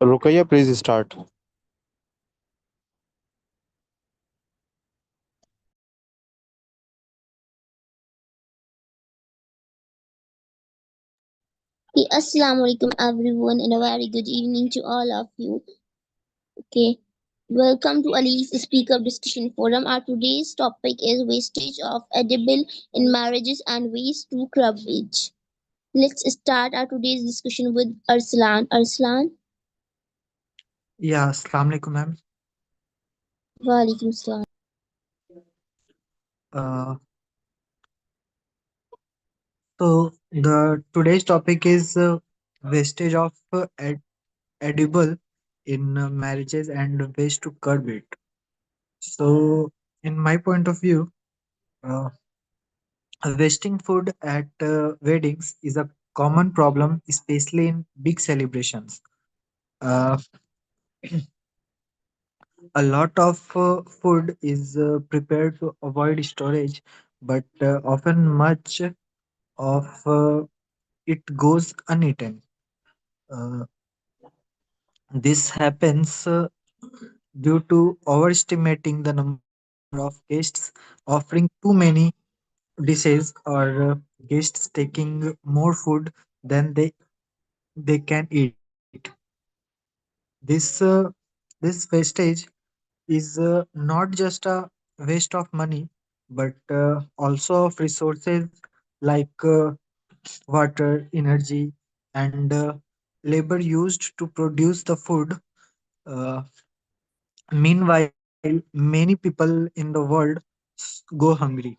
Rukaya, please start. Okay, Assalamu alaikum everyone and a very good evening to all of you. Okay, welcome to Aligs Speak-Up Discussion Forum. Our today's topic is wastage of edible in marriages and ways to curb it. Let's start our today's discussion with Arslan. Arslan, Yeah, Assalamu alaikum, ma'am. walaikum salam. Uh, so the today's topic is wastage of edible in marriages and ways to curb it. So, in my point of view, uh, wasting food at weddings is a common problem, especially in big celebrations. Uh, a lot of food is prepared to avoid storage, but often much of it goes uneaten. Uh, this happens due to overestimating the number of guests, offering too many dishes, or guests taking more food than they can eat. This this wastage is not just a waste of money, but also of resources like water, energy, and labor used to produce the food. Uh, Meanwhile, many people in the world go hungry.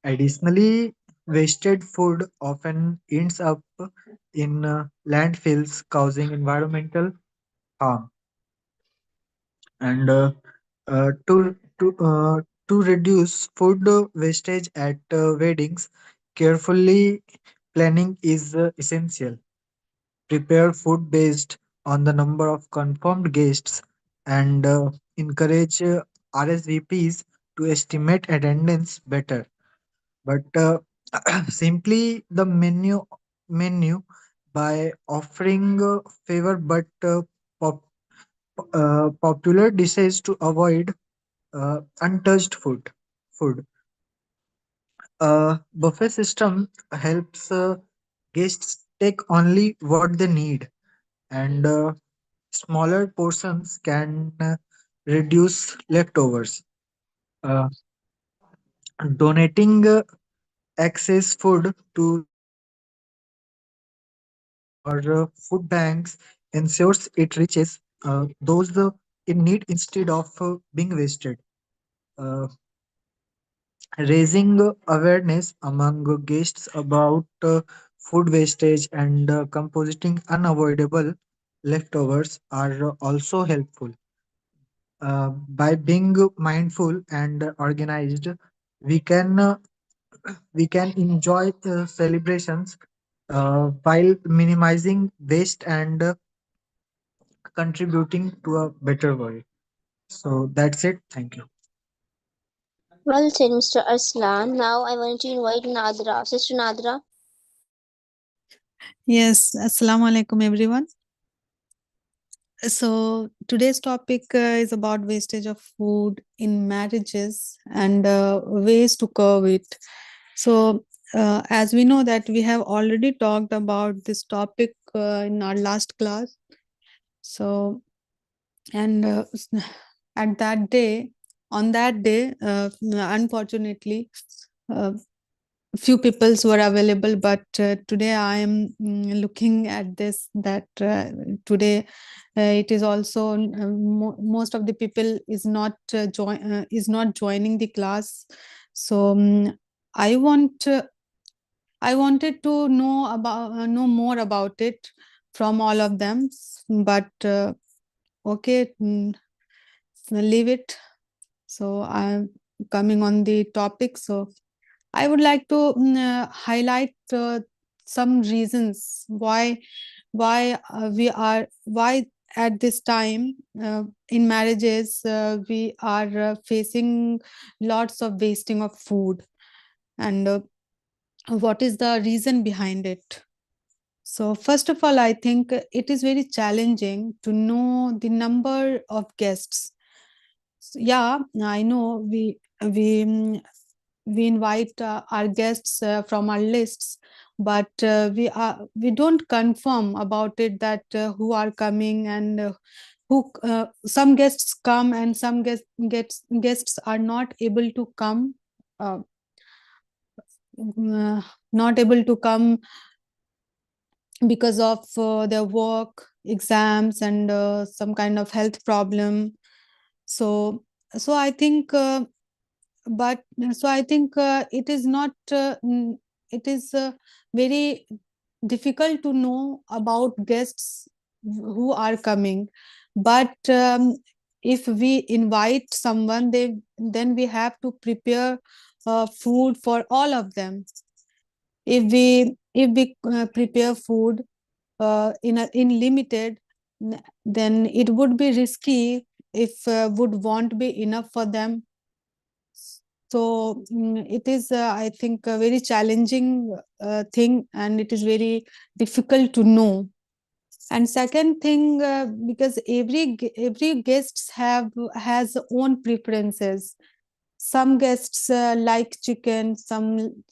Additionally, wasted food often ends up in landfills, causing environmental harm. And to reduce food wastage at weddings, carefully planning is essential. Prepare food based on the number of confirmed guests and encourage RSVPs to estimate attendance better. But simply the menu by offering favor but pop, popular dishes to avoid untouched food. Buffet system helps guests take only what they need, and smaller portions can reduce leftovers. Uh, Donating excess food to charities or food banks ensures it reaches those in need instead of being wasted. Uh, Raising awareness among guests about food wastage and composting unavoidable leftovers are also helpful. By being mindful and organized, we can uh, we can enjoy celebrations while minimizing waste and contributing to a better world. So that's it. Thank you. Well said, Mr. Arslan. Now I want to invite Nadra. Sister Nadra. Yes, Assalamu alaikum, everyone. So, today's topic is about wastage of food in marriages and ways to curb it. So, as we know that we have already talked about this topic in our last class. So, and at that day, on that day, unfortunately, uh, few peoples were available, but today I am looking at this that today it is also most of the people is not joining the class. So I want I wanted to know more about it from all of them, but okay, leave it. So I'm coming on the topic. So I would like to highlight some reasons why at this time in marriages we are facing lots of wasting of food, and what is the reason behind it. So, first of all, I think it is very challenging to know the number of guests. Yeah, I know we invite our guests from our lists, but we don't confirm about it that who are coming, and who some guests come and some guests are not able to come, uh, not able to come because of their work, exams, and some kind of health problem. So so I think but so I think it is not it is very difficult to know about guests who are coming. But if we invite someone, then we have to prepare food for all of them. If we prepare food in limited, then it would be risky if would won't be enough for them. So it is, I think, a very challenging thing, and it is very difficult to know. And second thing, because every guests have has own preferences. Some guests like chicken, someone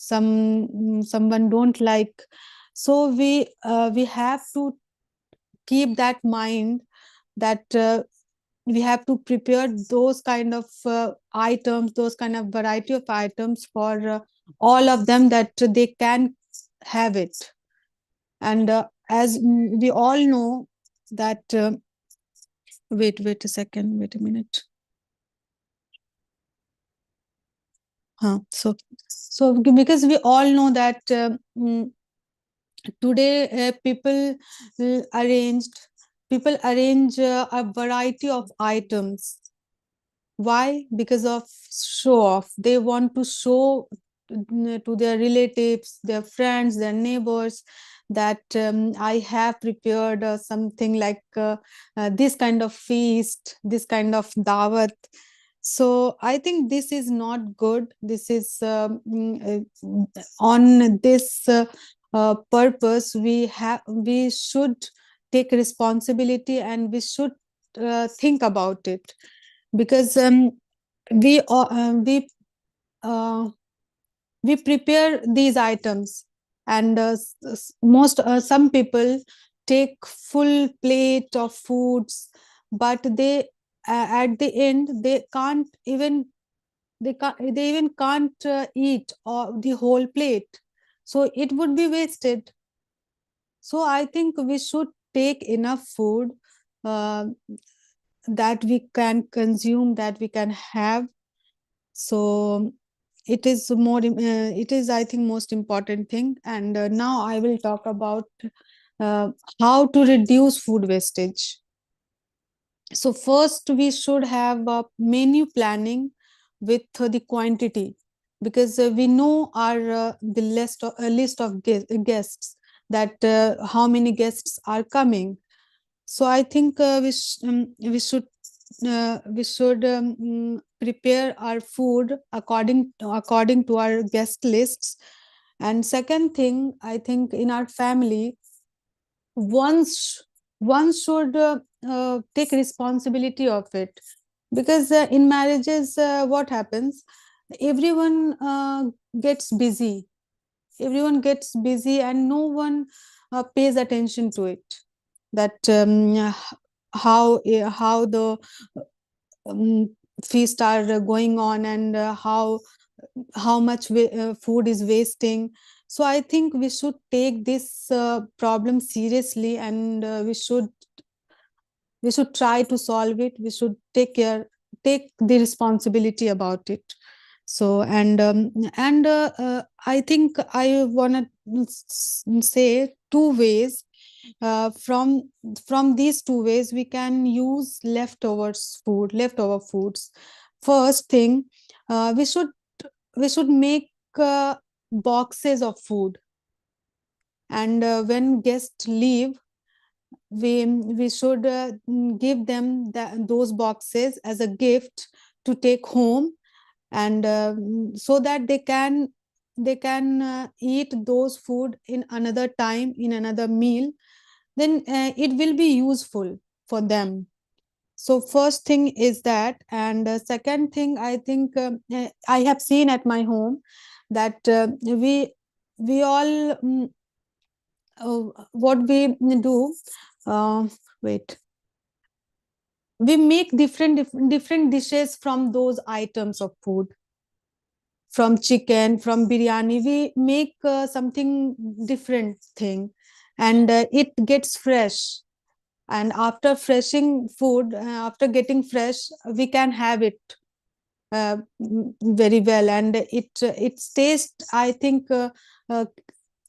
don't like. So we have to keep that mind, that we have to prepare those kind of items, those kind of variety of items for all of them, that they can have it. And as we all know that wait a second, wait a minute. So because we all know that today arranged people arrange a variety of items. Why? Because of show off. They want to show to their relatives, their friends, their neighbors, that I have prepared something like this kind of feast, this kind of dawat. So I think this is not good. This is on this purpose, we should take responsibility, and we should think about it. Because we uh, uh, we uh, we prepare these items, and most some people take full plate of foods, but at the end they even can't eat the whole plate, so it would be wasted. So I think we should take enough food uh, that we can consume, that we can have. So it is, I think, most important thing. And now I will talk about uh, how to reduce food wastage. So first, we should have a menu planning with the quantity, because we know our the list of guests, that how many guests are coming. So I think we should prepare our food according to our guest lists. And second thing, I think, in our family, once one should take responsibility of it. Because in marriages, what happens, everyone gets busy everyone gets busy, and no one pays attention to it, that how the um, feast are going on, and how much food is wasting. So I think we should take this problem seriously, and we should try to solve it. We should take the responsibility about it. So and I think I want to say two ways. From these two ways, we can use leftover foods. First thing, we should make boxes of food, and when guests leave, we should give them those boxes as a gift to take home, and so that they can eat those food in another time, in another meal, then it will be useful for them. So first thing is that, and second thing, I think I have seen at my home that we all what we do, uh, wait, we make different dishes from those items of food. From chicken, from biryani, we make something different thing, and it gets fresh. And after freshing food, after getting fresh, we can have it very well, and its taste, I think, uh,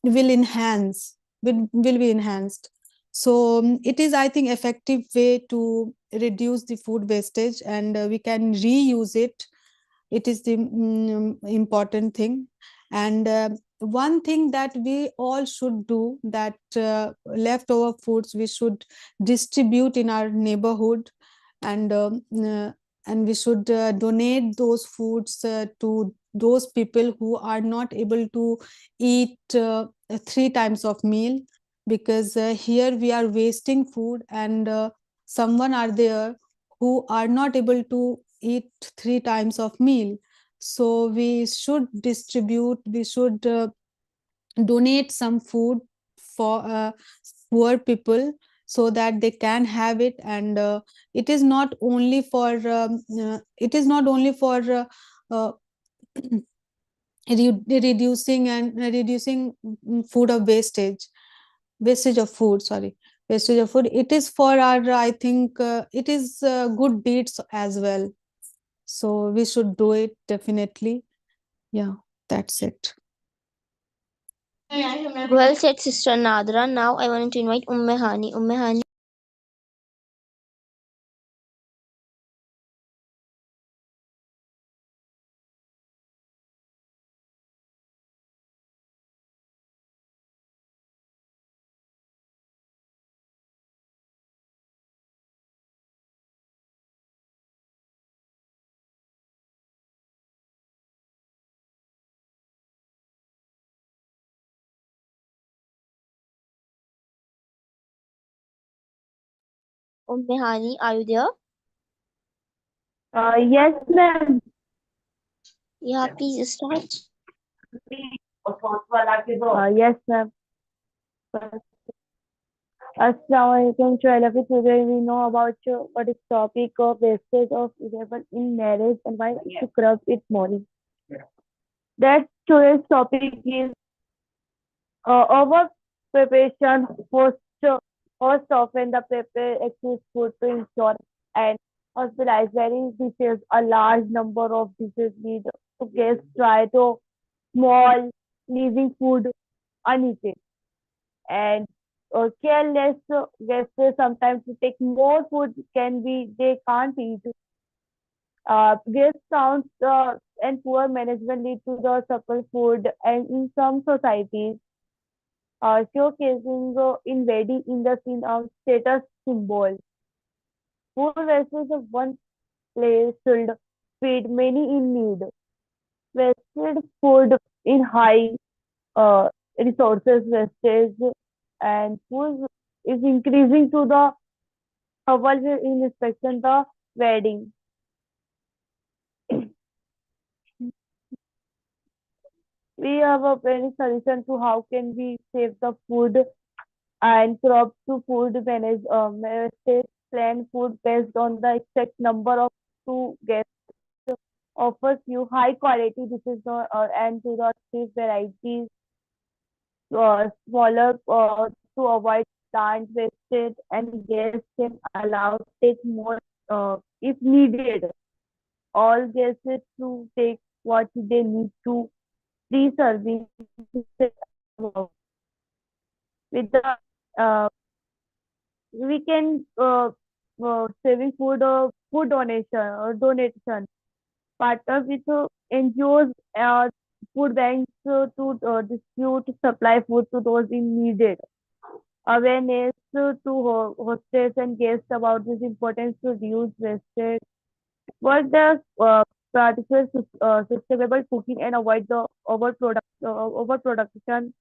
will enhance, will be enhanced. So it is, I think, effective way to reduce the food wastage, and we can reuse it. It is the important thing. And one thing that we all should do, that leftover foods we should distribute in our neighborhood, and and we should donate those foods to those people who are not able to eat three times of meal. Because here we are wasting food, and someone are there who are not able to eat three times of meal. So we should distribute, we should donate some food for poor people, so that they can have it. And it is not only for it is not only for uh, reducing and reducing food of wastage of food, sorry, wastage of food. It is for our, I think, it is good deeds as well. So we should do it definitely. Yeah, that's it. Well said, Sister Nadra. Now I want to invite Ummehani. Ummehani. Ummehani, are you there? Yes, ma'am. Yeah, please start. Yes, ma'am. Assalamualaikum to all of you. Today we know about what is topic of wastage of edible in marriage and why to curb it more. That today's topic is over preparation. Host often the prepare excess food to ensure and hospitalize very dishes. A large number of dishes lead to guests try to small, leaving food uneaten. And careless guests sometimes to take more food can be they can't eat. Guest counts and poor management lead to the supple food, and in some societies, showcasing in wedding in the scene of status symbol. Food wastage of one place should feed many in need. Wasted food in high resources wastage and food is increasing to the world in inspection the wedding. We have a very solution to how can we save the food and crop to food manage wastage plan food based on the exact number of to guests offers you high quality dishes and to the cheap varieties smaller to avoid plant wastage and guests can allow take more if needed. All guests to take what they need to pre-serving with the we can saving food donation or donation partner with NGOs food banks to distribute supply food to those in needed. Awareness to hostess and guests about this importance to reduce wastage. What does practice sustainable cooking and avoid the overproduction.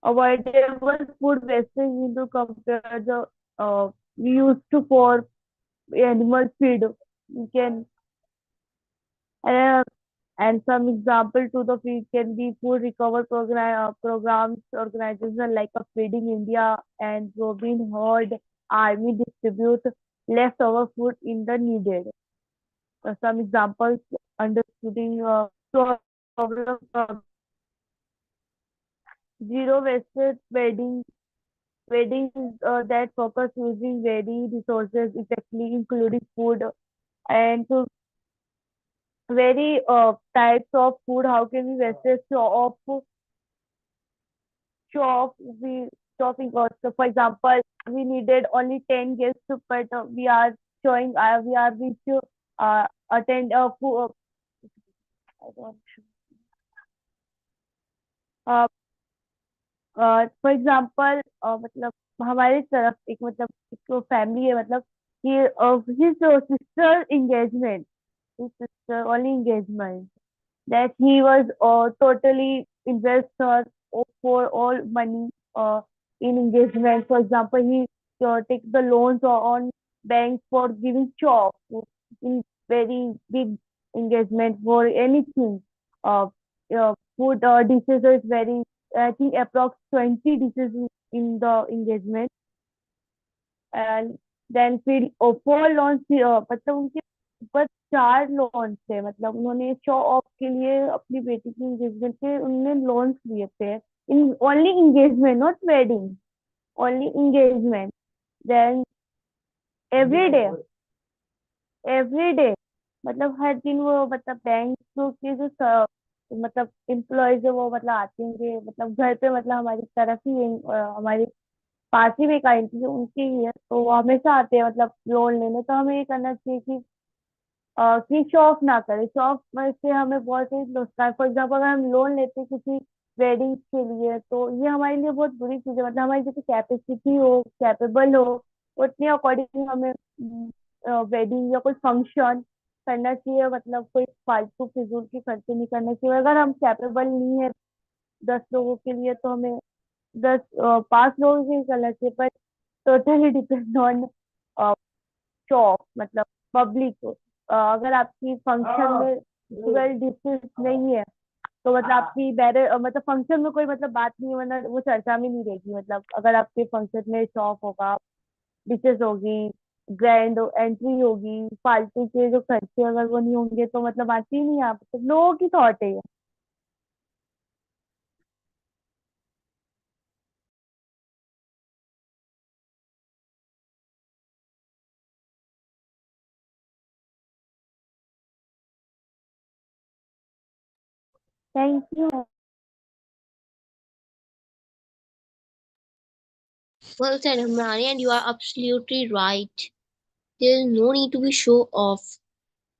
Avoidable food wastage into compare the we used to for animal feed. We can uh, and some example to the feed can be food recovery programs organization like a Feeding India and Robin Hood Army distribute leftover food in the needed. Some examples understanding problem zero wasted weddings that focus using very resources effectively, including food and to very types of food. How can we wastage show off we shopping cost? So for example, we needed only 10 guests, but we are showing we are reach to attend a food. I don't, for example मतलब हमारी तरफ एक मतलब एक family है मतलब कि his sister engagement his sister only engagement that he was totally invest her for all money in engagement. For example, he take the loans on banks for giving shop in very big engagement for anything. Food dishes is very I think approx 20 dishes in the engagement and then फिर four launch मतलब उनके ऊपर 4 launch थे मतलब उन्होंने show off के लिए अपनी बेटी की एंगेजमेंट के उन्होंने लॉन्च लिए थे in only engagement not wedding only engagement then every day every day मतलब हर दिन वो मतलब बैंक के जो मतलब एम्प्लॉयज है वो मतलब आते हैं मतलब घर पे मतलब हमारी तरफ ही हमारी पास ही में एक आंटी है उनकी ही है तो वो हमेशा आते हैं मतलब लोन लेने तो हमें ये करना चाहिए कि शो ऑफ ना करें शो ऑफ से हमें बहुत ही नुकसान फॉर एग्जाम्पल अगर हम लोन लेते हैं किसी वेडिंग के लिए तो ये हमारे लिए बहुत बुरी चीज है मतलब हमारी जितनी कैपेसिटी हो कैपेबल हो उतने अकॉर्डिंग हमें वेडिंग या कोई फंक्शन करना चाहिए मतलब कोई फालतू फिजूल की खर्चे नहीं करना चाहिए अगर हम कैपेबल नहीं है 10 लोगों के लिए तो हमें 5 लोगों के लिए करना चाहिए पर टोटली डिपेंड ऑन शॉप मतलब पब्लिक अगर आपकी फंक्शन में 12 डिशेस नहीं है तो मतलब आपकी बैरर मतलब फंक्शन में कोई मतलब बात नहीं है वरना वो चर्चा में नहीं रहेगी मतलब अगर आपके फंक्शन में शॉप होगा डिशेस होगी ग्रैंड एंट्री होगी फालतू के जो खर्चे अगर वो नहीं होंगे तो मतलब आती ही नहीं आप तो लोगों की थॉट है ये thank you Well said, Humrani, and you are absolutely right. There is no need to be show off.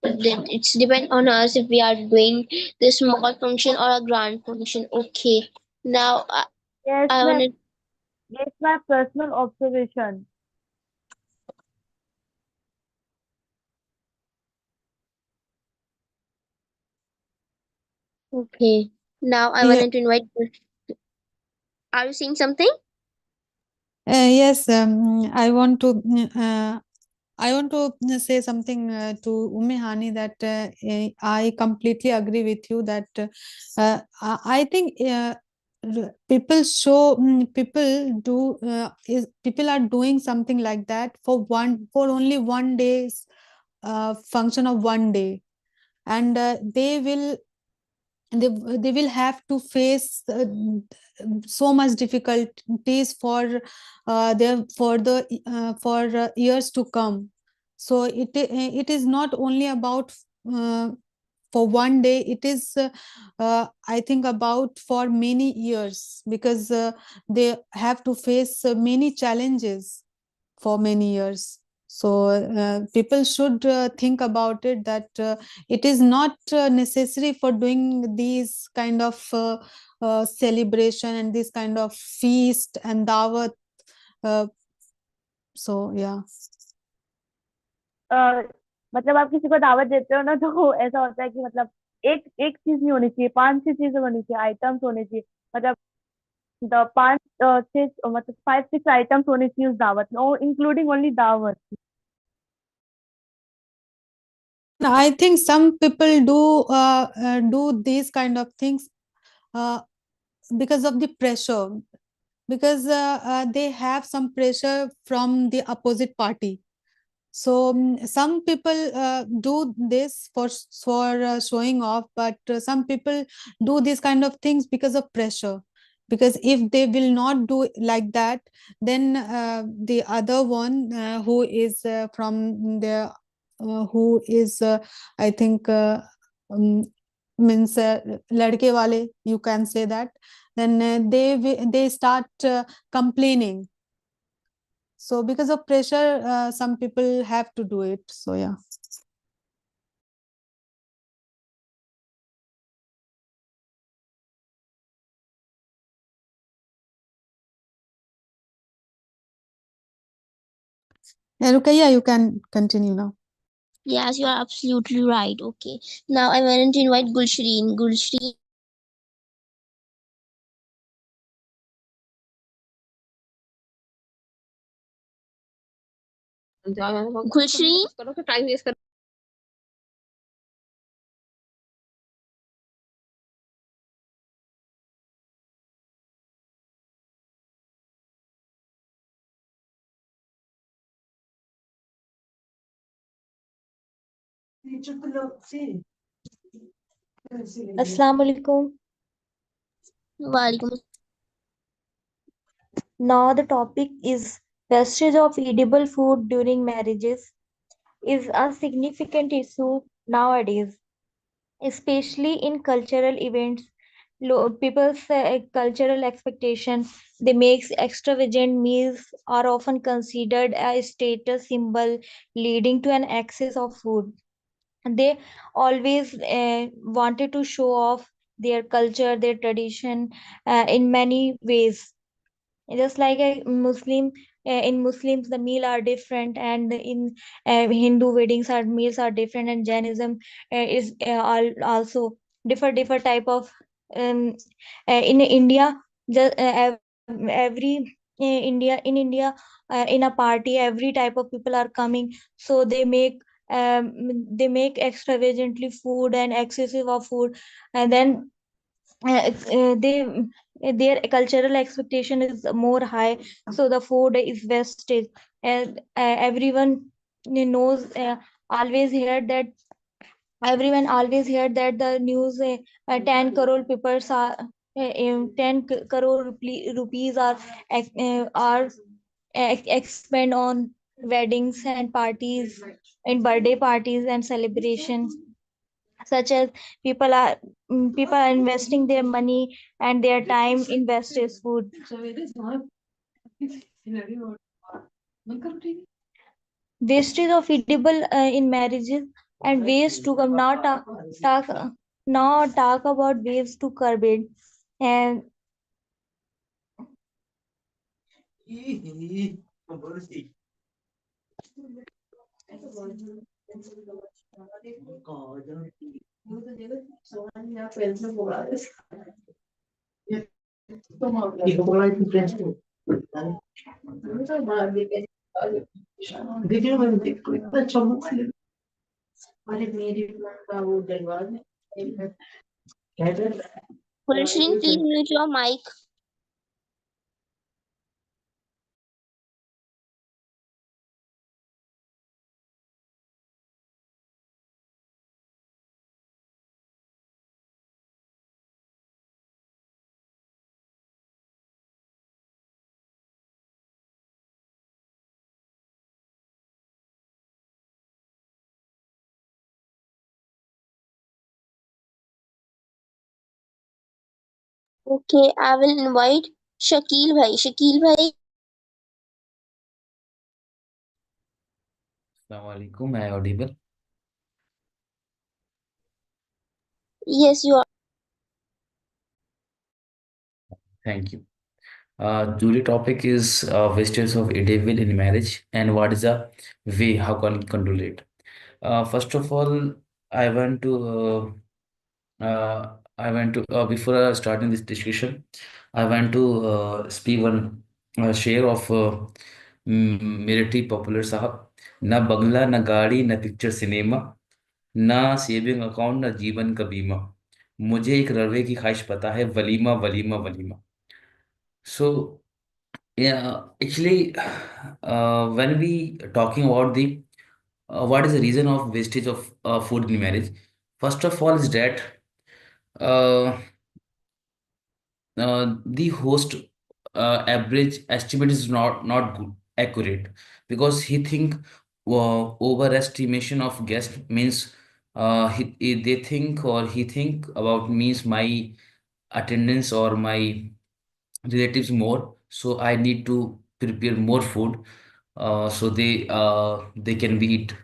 Then it's depend on us if we are doing the small function or a grand function. Okay. Now yes I मैं wanna yes my personal observation okay. Now I Yeah, wanted to invite. Are you saying something? yes, I want to say something to Umehani that I completely agree with you that I think people are doing something like that for only one day's function of one day, and they will have to face so much difficulties for years to come. So it is not only about uh, for one day, it is I think about for many years, because they have to face many challenges for many years. So people should think about it, that it is not necessary for doing these kind of celebration and this kind of feast and dawat. uh, so yeah. मतलब आप किसी को दावत देते हो ना, तो ऐसा होता है कि मतलब एक एक चीज नहीं होनी चाहिए, 5-6 चीजें होनी चाहिए, आइटम्स होने चाहिए। मतलब द 5-6 मतलब 5-6 आइटम्स होने चाहिए उस दावत में, और इंक्लूडिंग ओनली दावत। I think some people do these kind of things uh, because of the pressure, because they have some pressure from the opposite party. So some people do this for showing off, but some people do these kind of things because of pressure. Because if they will not do like that, then the other one who is from the who is I think um, means ladke wale, you can say that, then they start complaining. So because of pressure, some people have to do it. So yeah. Yeah, Rukaiya, you can continue now. Yes, you are absolutely right. Okay. Now I want to invite Gulshreen. Gulshreen, Gulshreen. Assalamu alaikum. Walaikum. Now the topic is wastage of edible food during marriages is a significant issue nowadays, especially in cultural events. People's cultural expectations, they make extravagant meals are often considered a status symbol, leading to an excess of food. They always wanted to show off their culture, their tradition in many ways, just like a Muslim. In Muslims the meal are different, and in Hindu weddings are meals are different, and Jainism is also different type of um, in India. Just every India, in a party every type of people are coming, so they make extravagantly food and excessive of food, and then they their cultural expectation is more high, so the food is wasted. And everyone knows, always heard that everyone always heard that the news, 10 crore people are 10 crore rupees are expend on weddings and parties and birthday parties and celebrations, such as people are investing their money and their time in wastage food. Wastage of edible in marriages and ways to come, now talk about ways to curb it. And Gulshreen, please mute your mic. Okay, I will invite Shakil bhai. Shakil bhai, Assalamualaikum, am I audible? yes, you are. Thank you. Today topic is wastage of edible in marriage and what is the way how can control it. First of all, I want to before starting this discussion, I want to speak one share of मेरे T popular साहब. ना बंगला ना गाड़ी ना picture cinema, ना saving account ना जीवन का बीमा, मुझे एक रवे की ख्वाहिश पता है, walima walima walima. So yeah, actually, when we talking about the what is the reason of wastage of food in marriage, first of all is that uh, the host average estimate is not good, accurate, because he think overestimation of guest means they think or he think about means my attendance or my relatives more, so I need to prepare more food so they can be eat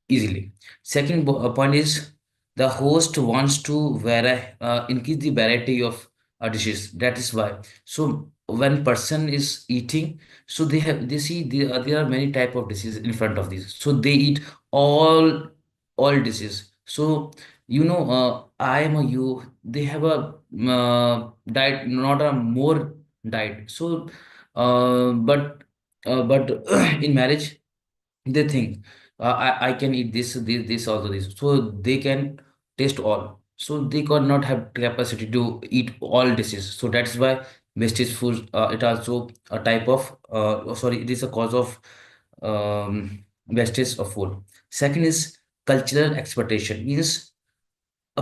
easily. Second point is the host wants to increase the variety of dishes. That is why. So when person is eating, so they see there are many type of dishes in front of these. So they eat all all dishes. So I am a you. They have a diet, not a more diet. So but in marriage they think I can eat this also this, so they can taste all, so they cannot have capacity to eat all dishes. So that's why wastage food, it also a type of sorry, it is a cause of wastage of food. Second is cultural expectation, means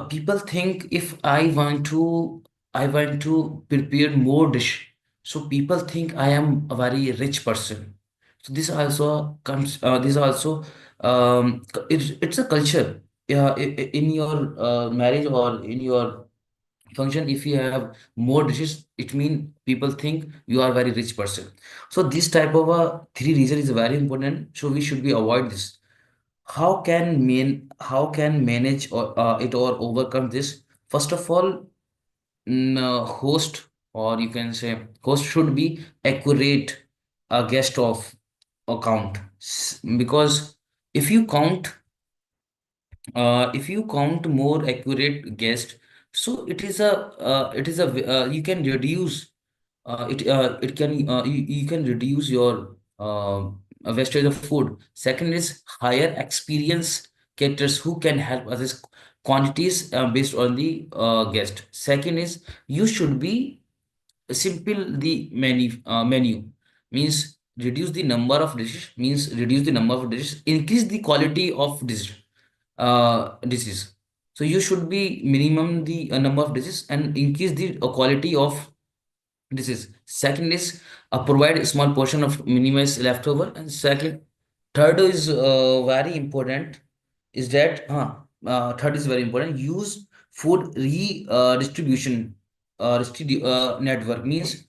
people think if I want to prepare more dish, so people think I am a very rich person. So this also comes. This also it's a culture. Yeah, in your marriage or in your function, if you have more dishes, it means people think you are very rich person. So this type of three reason is very important. So we should be avoid this. How can manage or it or overcome this? First of all, host, or you can say host should be accurate a guest of account. Because if you count if you count more accurate guest, so you can reduce it can you can reduce your wastage of food. Second is higher experience caterers who can help us quantities based on the guest. Second is you should be simple the menu, means reduce the number of dishes, means reduce the number of dishes, increase the quality of dishes. So you should be minimum the number of dishes and increase the quality of dishes. Second is provide a small portion of minimize leftover. And second, third is very important, is that third is very important, use food redistribution network, means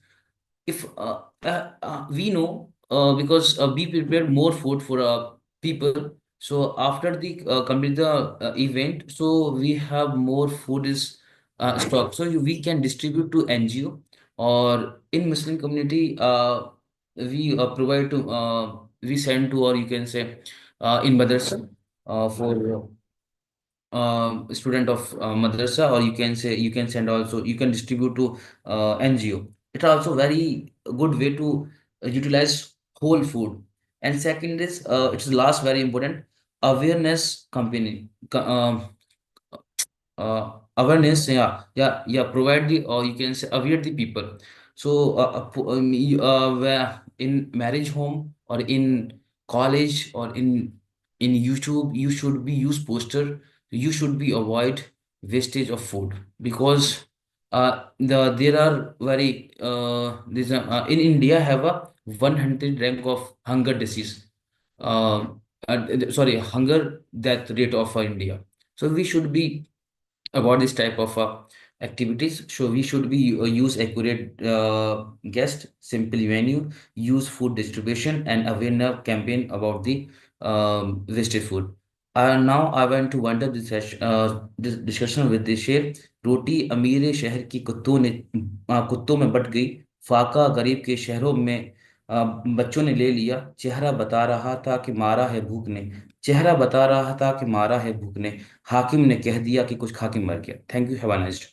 if we know because we prepare more food for people, so after the complete the event, so we have more food is stock, so we can distribute to NGO, or in Muslim community we provide to we send to, or you can say in madrasa for student of madrasa, or you can say you can send also, you can distribute to NGO. It's also very good way to utilize whole food. And second is it's the last very important, awareness company awareness, yeah, provide the, or you can say aware the people. So where in marriage home or in college or in YouTube, you should be use poster, you should be avoid wastage of food, because there are very in India have a 100 rank of hunger disease, sorry, hunger death rate of India. So we should be about this type of activities. So we should be use accurate guest, simple menu, use food distribution, and awareness campaign about the wasted food. Now I want to wind up this discussion with this share. रोटी अमीर शहर की कुत्तों में but गई, फाका गरीब के शहरों में बच्चों ने ले लिया, चेहरा बता रहा था कि मारा है भूख ने, चेहरा बता रहा था कि मारा है भूख ने, हाकिम ने कह दिया कि कुछ खा के मर गया। Thank you, have a nice day.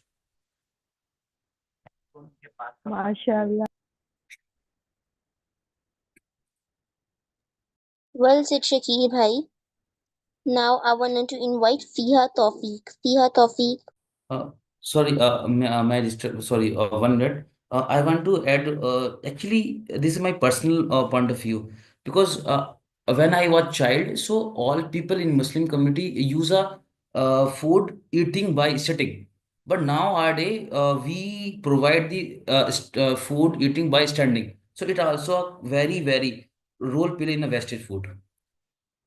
MashaAllah. Well said, Shakir bhai. Now I wanted to invite Fiha Tawfiq. Fiha Tawfiq. Uh, Sorry, sorry, 1 minute. I want to add, actually, this is my personal point of view, because when I was child, so all people in Muslim community use a food eating by sitting. But nowadays, we provide the food eating by standing. So it also a very, very role play in a wastage food.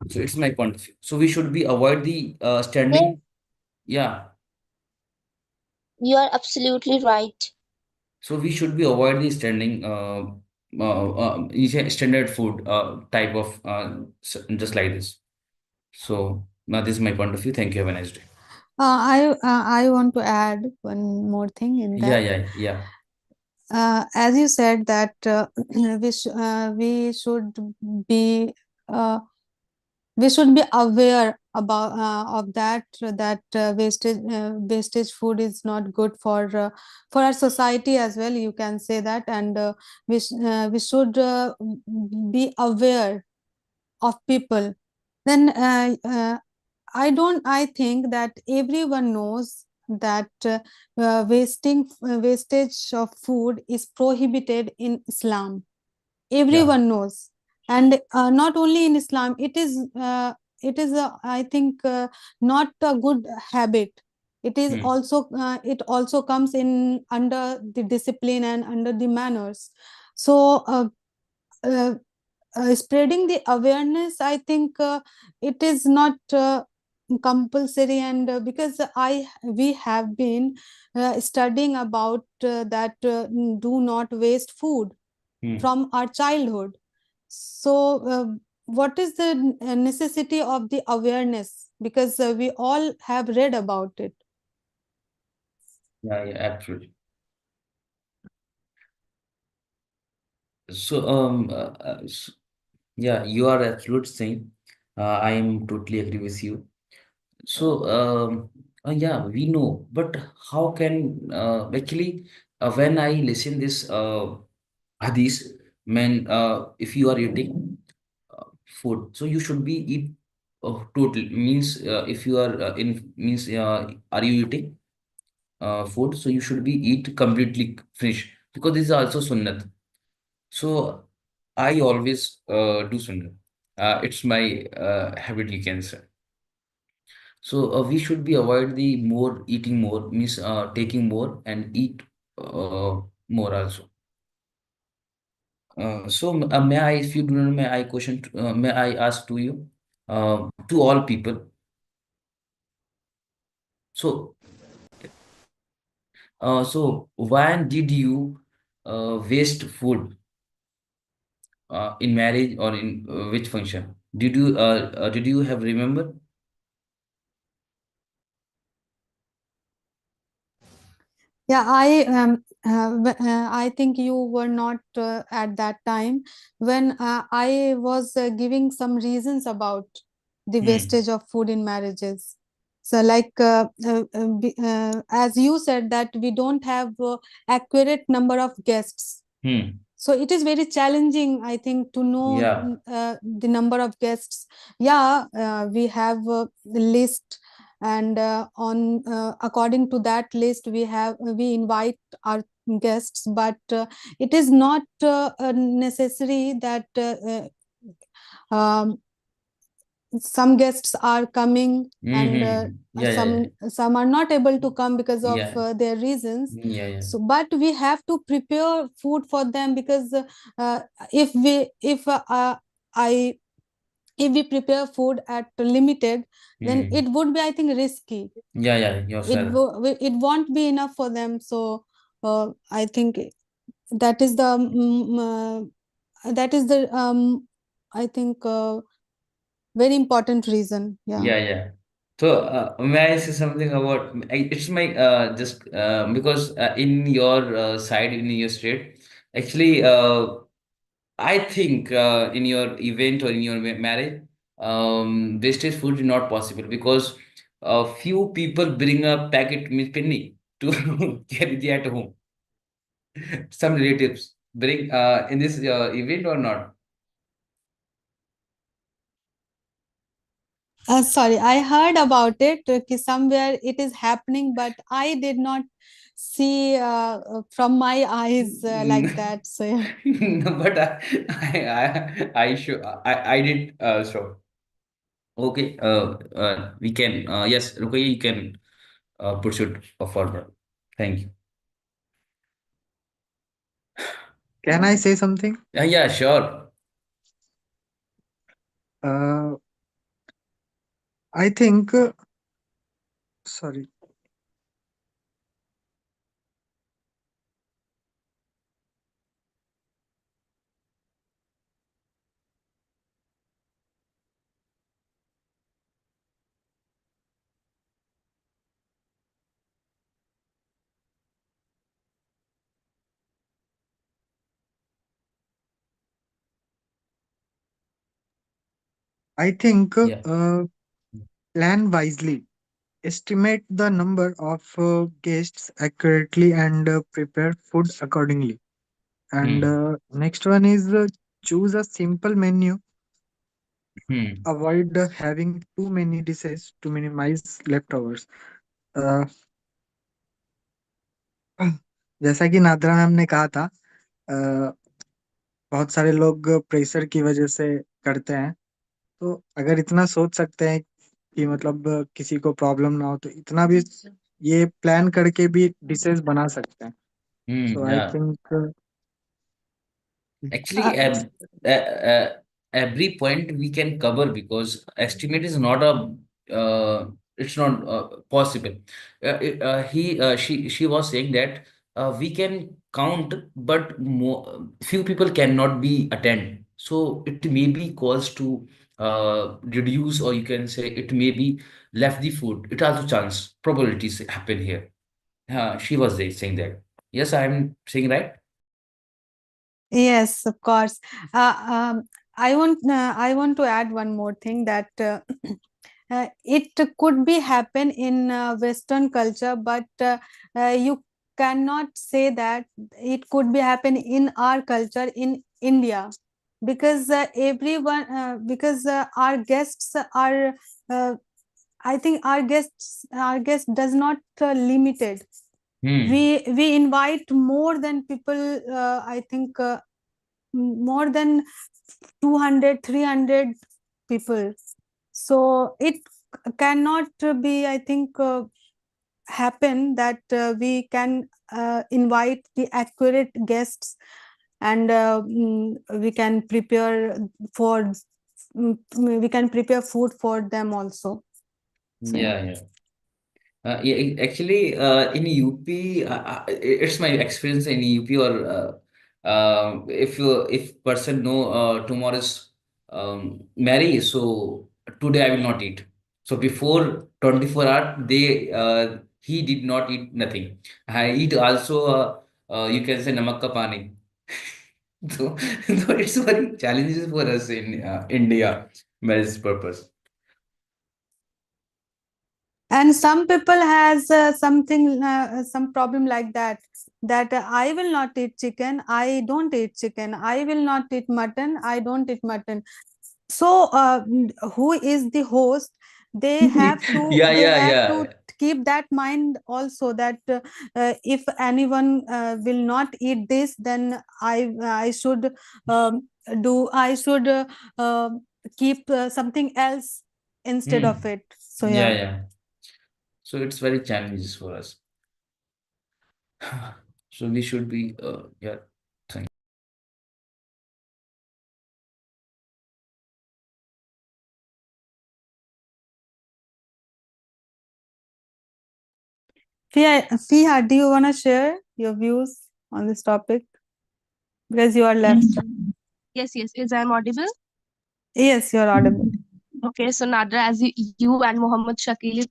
So it's my point of view. So we should be avoid the Yes, standing. Yeah. you are absolutely right. So we should be avoid the standing you say standard food type of just like this. So now this is my point of view. Thank you. Have a nice day. I want to add one more thing in Yeah, that. yeah, yeah. As you said that we should be uh, we should be aware about of that wastage food is not good for our society as well, you can say that. And we should be aware of people. Then I think that everyone knows that wastage of food is prohibited in Islam. Yeah. Everyone knows. And not only in Islam, it is I think not a good habit. It is Hmm. also it also comes in under the discipline and under the manners. So uh, spreading the awareness, I think it is not compulsory. And because I we have been studying about that do not waste food Hmm. from our childhood. So what is the necessity of the awareness, because we all have read about it. Yeah, yeah, absolutely. So yeah, you are absolute saying. I am totally agree with you. So yeah, we know, but how can actually when I listen this hadith, man, if you are eating food, so you should be eat total means if you are in means are you eating food, so you should be eat completely finish, because this is also sunnat. So I always do sunnat. It's my habit, you can say. So we should be avoid the more eating more means taking more and eat more also. So may I, if you do not, may I may I ask to you, to all people. So so when did you waste food in marriage or in which function? Did you have remember? Yeah, I think you were not at that time when I was giving some reasons about the Hmm. wastage of food in marriages. So, like as you said that we don't have accurate number of guests, Hmm. so it is very challenging, I think, to know Yeah. the number of guests. Yeah, we have the list, and on according to that list we invite our guests. But it is not necessary that um, some guests are coming, and Mm-hmm. Yeah, yeah, yeah. some are not able to come because of Yeah. their reasons. Yeah, yeah. So but we have to prepare food for them, because uh, if we if I if we prepare food at limited, then Hmm. it would be, I think, risky. Yeah, yeah, yourself. It won't be enough for them. So I think that is the that is the I think very important reason. Yeah. Yeah, yeah. So, may I say something about it's my just because in your side in your state, actually, I think in your event or in your marriage, wastage food is not possible because few people bring a packet milk penny to carry it at home. Some relatives bring in this event or not. Sorry, I heard about it. Somewhere it is happening, but I did not see from my eyes like that. So yeah. No, but I did so. Okay, we can yes, Rukai, you can pursue further. Thank you. Can I say something? Yeah, sure. Uh, I think, sorry, I think Yeah. plan wisely, estimate the number of guests accurately, and prepare food accordingly. And Hmm. next one is choose a simple menu, Hmm. avoid having too many dishes to minimize leftovers. uh, जैसा कि NADRA ma'am ने कहा था, बहुत सारे लोग pressure की वजह से करते हैं। तो अगर इतना सोच सकते हैं कि मतलब किसी को प्रॉब्लम ना हो, तो इतना भी ये प्लान करके भी डिशेस बना सकते हैं। सो आई Yeah. Think Actually, every point we can cover because estimate is not a it's not possible. She was saying that we can count, but few people cannot be attend. So it may be caused to reduce, or you can say it may be left the food. It also chance probabilities happen here. She was there saying that. Yes, I am saying right. Yes, of course. I want to add one more thing that it could be happen in Western culture, but you cannot say that it could be happen in our culture in India, because our guests are. I think our guests does not limited. Hmm. We invite more than people. I think. More than 200, 300 people, so it cannot be, I think, happen that we can invite the accurate guests, and we can prepare for we can prepare food for them also. So yeah. Yeah, yeah. Yeah, actually, in UP, it's my experience in UP. Or if person know tomorrow is marry, so today I will not eat. So before 24 hours, he did not eat nothing. I eat also. You can say namak ka pani. So, so it's very challenges for us in India marriage purpose. And some people has some problem like that, I will not eat chicken, I don't eat chicken, I will not eat mutton, I don't eat mutton. So who is the host? they have to Yeah, they yeah, have to yeah. keep that mind also, that if anyone will not eat this, then I should um, I should keep something else instead of Hmm. it. So Yeah, yeah. yeah. So it's very challenges for us. So we should be yeah. Thank. Fiha, do you want to share your views on this topic? Because you are left. Yes, yes. Is I'm audible? Yes, you're audible. Okay, so Nadra, as you and Mohammed Shakil,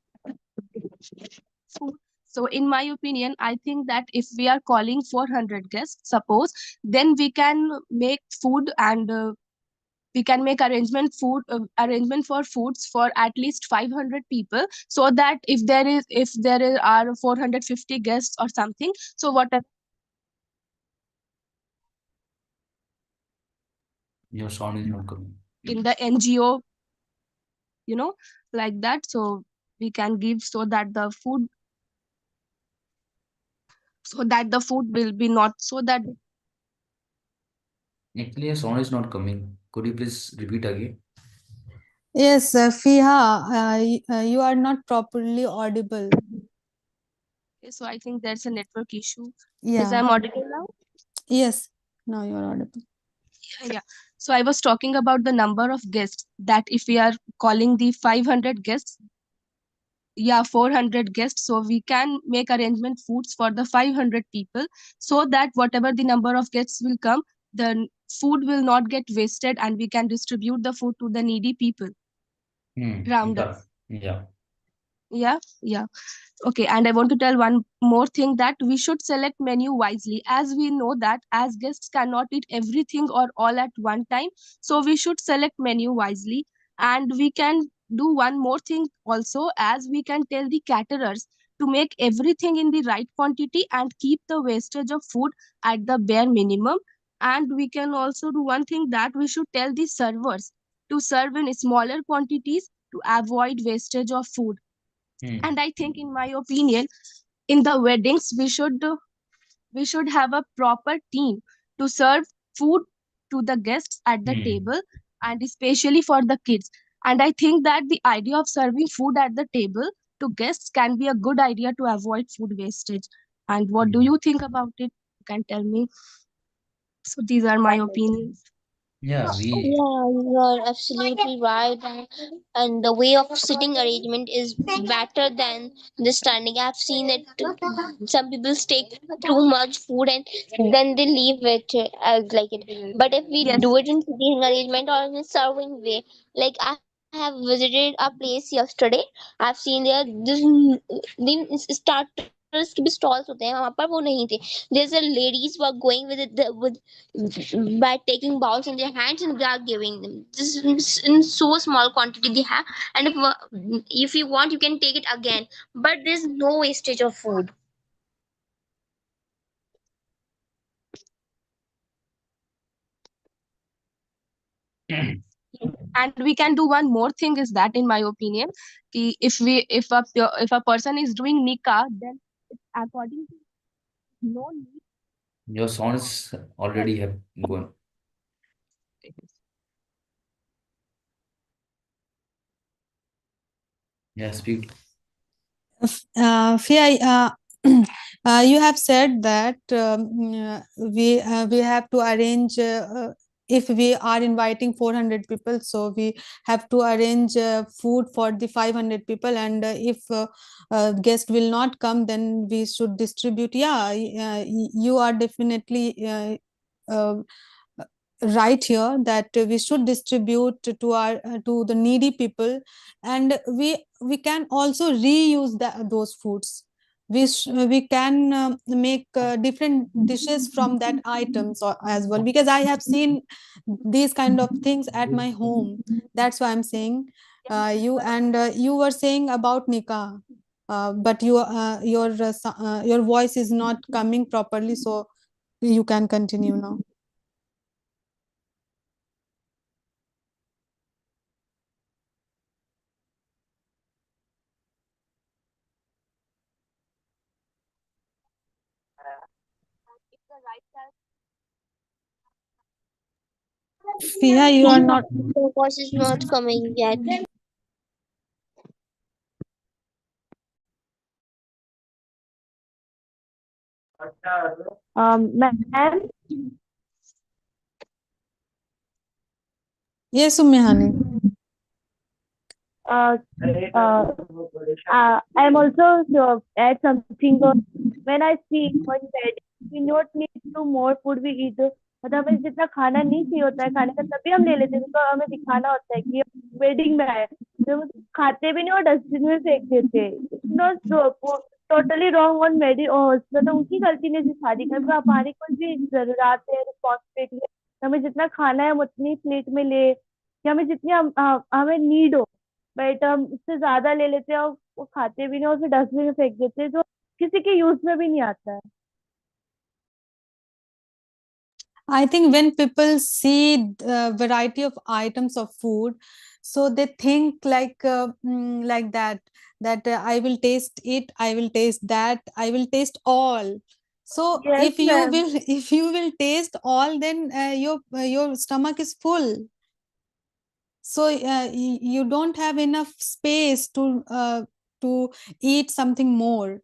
so So in my opinion, I think that if we are calling 400 guests, suppose, then we can make food and we can make arrangement for foods for at least 500 people, so that if there are 450 guests or something, so whatever Your sound is not coming. in the NGO, you know, like that, so we can give, so that the food will be not, so that Actually, your sound is not coming. Could you please repeat again? Yes, Fiha, you are not properly audible. so I think there's a network issue. Is Yeah. I'm audible now? Yes. Now you are audible. Yeah. So I was talking about the number of guests, that if we are calling the 500 guests, yeah, 400 guests, so we can make arrangement foods for the 500 people, so that whatever the number of guests will come, the food will not get wasted and we can distribute the food to the needy people around Yeah. us. Yeah. Yeah. Okay, and I want to tell one more thing, that we should select menu wisely, as we know that as guests cannot eat everything or all at one time. So we should select menu wisely. And we can do one more thing also, as we can tell the caterers to make everything in the right quantity and keep the wastage of food at the bare minimum. And we can also do one thing, that we should tell the servers to serve in smaller quantities to avoid wastage of food. And I think, in my opinion, in the weddings we should have a proper team to serve food to the guests at the table, and especially for the kids. And I think that the idea of serving food at the table to guests can be a good idea to avoid food wastage. And what do you think about it? You can tell me. So these are my opinions. Yeah, Yeah, you are absolutely right. And the way of sitting arrangement is better than the standing. I've seen it. Some people take too much food and then they leave it as like it. But if we Yes. do it in sitting arrangement or in a serving way, like I have visited a place yesterday, I've seen there this starters to be stalls होते हैं वहां पर वो नहीं थे. There's a ladies were going with it by taking balls in their hands and they are giving them. This is in so small quantity they have, and if you want you can take it again, but there's no wastage of food. And we can do one more thing, is that, in my opinion, if a person is doing nikah, then according to no need. your sound is already have gone. Yeah, speak. Fia, you have said that we have to arrange if we are inviting 400 people, so we have to arrange food for the 500 people, and if guest will not come, then we should distribute. Yeah, you are definitely right here, that we should distribute to our to the needy people, and we can also reuse those foods. We can make different dishes from that items as well, because I have seen these kind of things at my home. That's why I'm saying you were saying about nikah, but your voice is not coming properly, so you can continue now. Fiha, you are not. The voice is not coming yet. Ma'am, Yes, Umihani. uh, I'm also add something. When I see one bed, we not need to more food we eat. मतलब हमें जितना खाना नहीं चाहिए होता है खाने का, तभी हम ले लेते हैं, क्योंकि हमें दिखाना होता है कि वेडिंग में आए, तो वो खाते भी नहीं और डस्टबिन में फेंक देते हैं. It's not totally wrong on मेरी मतलब उनकी गलती नहीं थी शादी कर, पर हमारी कुछ भी जरूरत है, रिस्पॉन्सिबिलिटी है, हमें जितना खाना है हम उतनी प्लेट में ले, या हमें जितनी हमें नीड हो, बट हम उससे ज्यादा ले लेते हैं और वो खाते भी नहीं और फिर डस्टबिन में फेंक देते हैं, जो किसी के यूज में भी नहीं आता है. I think when people see the variety of items of food, so they think like that I will taste it, I will taste that, I will taste all. So Yes, if you ma'am. will if you will taste all, then your stomach is full. So you don't have enough space to eat something more.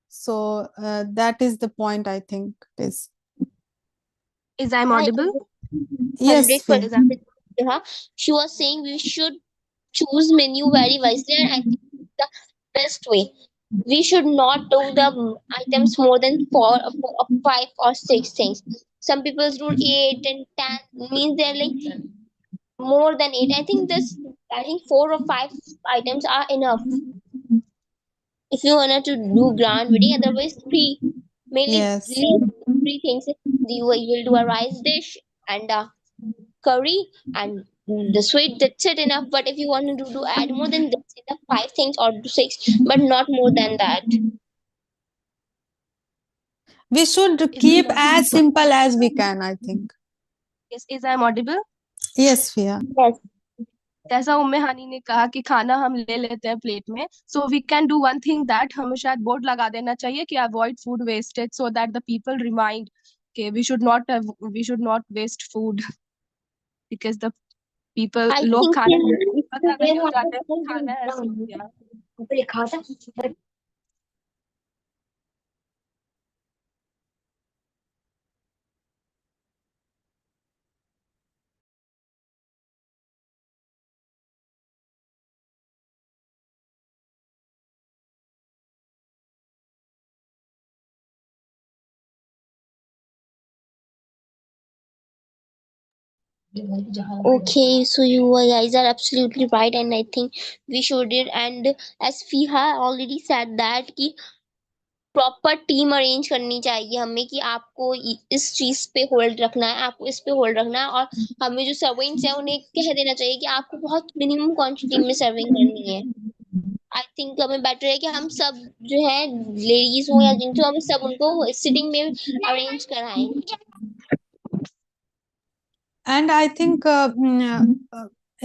So that is the point, I think it is. Is I'm I audible? Yes, Fia. 100% agree with her. She was saying we should choose menu very wisely, and I think the best way. We should not do the items more than four or five or six things. Some people do 8 and 10, means they're like more than eight. I think this. I think 4 or 5 items are enough if you wanted to do grand wedding. Otherwise, three, mainly Yes. least 3 things. You will do a rice dish and a curry and the sweet. That's it enough. But if you want to add more than that's enough, 5 things or six, but not more than that. We should Is I'm keep audible? as simple as we can, I think. Yes, is I'm audible? Yes, Fia. Yes. जैसा उम्मे हानी ने कहा कि खाना हम ले लेते हैं plate में, so we can do one thing that हमें शायद बोर्ड लगा देना चाहिए कि avoid food wastage, so that the people remind कि we should not waste food, because the people I लोग think खाने में पता नहीं हो जाते हैं कि खाना है in ऐसे हो गया. Okay, so you guys are absolutely right, and I think we should it. And as Fiha already said that कि प्रॉपर टीम अरेंज करनी चाहिए हमें कि आपको इस चीज पे होल्ड रखना है, आपको इस पे होल्ड रखना है, और हमें जो सर्वेंट्स है उन्हें कह देना चाहिए कि आपको बहुत मिनिमम क्वांटिटी में सर्विंग करनी है. आई थिंक हमें बेटर है कि हम सब जो है लेडीज हो या जेंट्स हो, हम सब उनको सिटिंग में अरेंज कराएं. And I think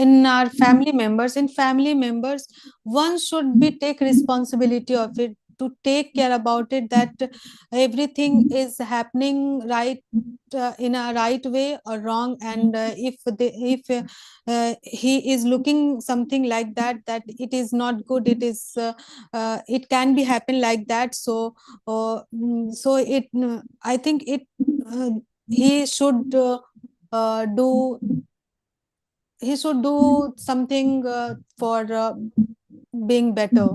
in our family members, one should be take responsibility of it, to take care about it, that everything is happening right, in a right way or wrong. And if he is looking something like that it is not good, it can be happen like that. So so it I think it he should do he should do something for being better.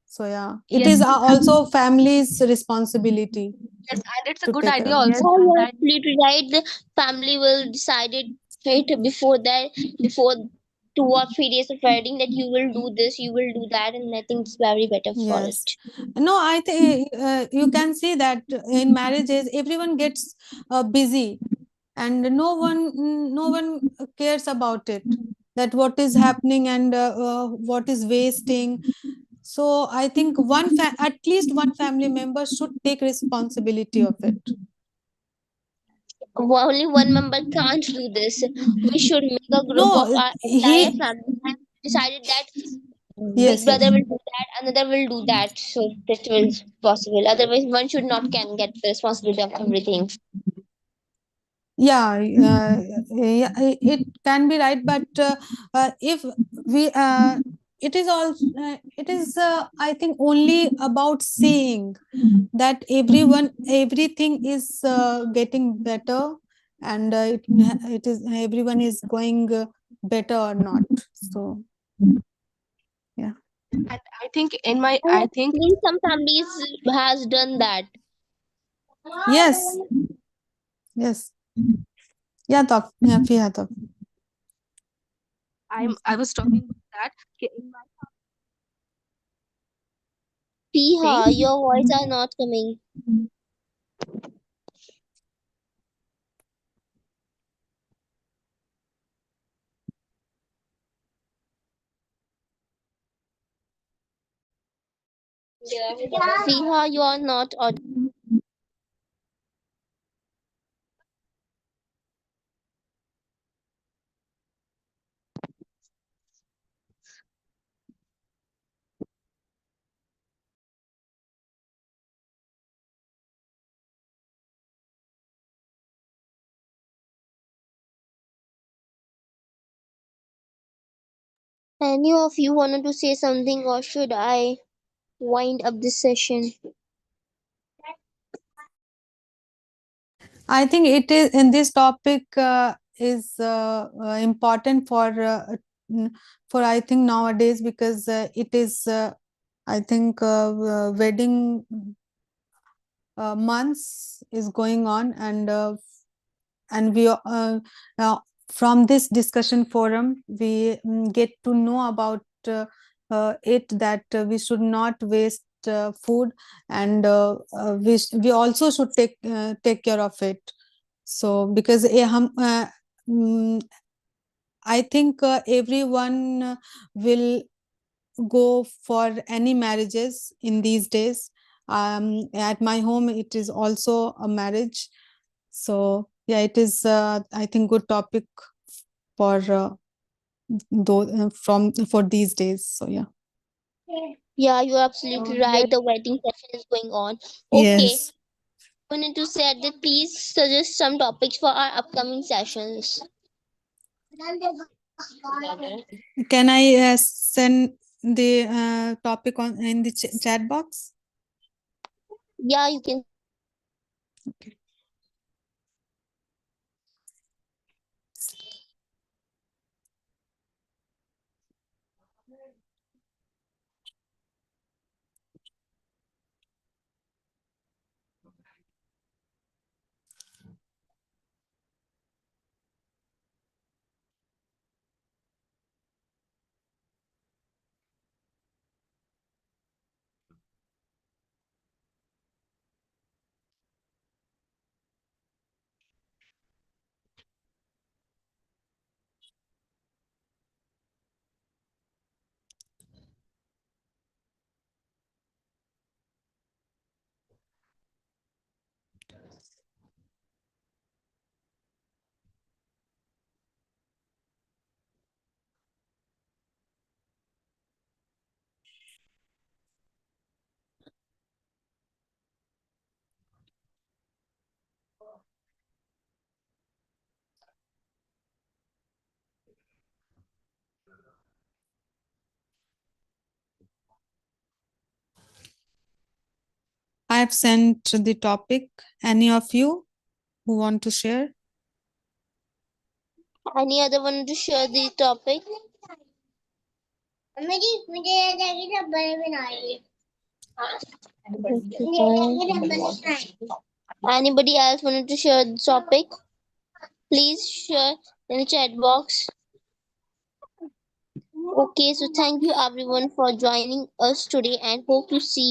So yeah, it Yes, is also family's responsibility yes, and it's a to good take idea care. Yes, also Oh, you're ma'am. that absolutely right. The family will decide it right before that, before 2 or 3 days of wedding, that you will do this, you will do that, and I think it's very better for Yes. it. No, I think you can see that in marriages everyone gets busy, and no one cares about it, that what is happening and what is wasting. So I think at least one family member should take responsibility of it. Only one member can't do this. We should make a group of No, our entire he family and decided that big yes, brother yes. will do that, another will do that, so that will possible. Otherwise, one should not can get the responsibility of everything. Yeah, yeah, it can be right, but if we it is all it is I think only about seeing that everything is getting better, and it is everyone is going better or not. So yeah. and I think in my I I have think seen some families has done that. Yes, yes. Yeah, talk. Yeah, Fiha, talk. I was talking about that कि in my Piha, your voice are not coming. Piha, you are not audible. Any of you wanted to say something, or should I wind up this session? I think it is in this topic is important mm, for I think nowadays, because it is I think wedding months is going on, and we from this discussion forum we get to know about it, that we should not waste food, and we also should take care of it. So because mm, I think everyone will go for any marriages in these days. At my home it is also a marriage. So yeah, it is I think good topic for from for these days. So yeah. Yeah, you're absolutely right. The wedding session is going on. Okay, Yes. wanted to say that please suggest some topics for our upcoming sessions. Can I send the topic on in the chat box? Yeah, you can. Okay. I have sent the topic. Any of you who want to share? Any other one to share the topic? Anybody else wanted to share the topic? Please share in the chat box. Okay, so thank you everyone for joining us today and hope to see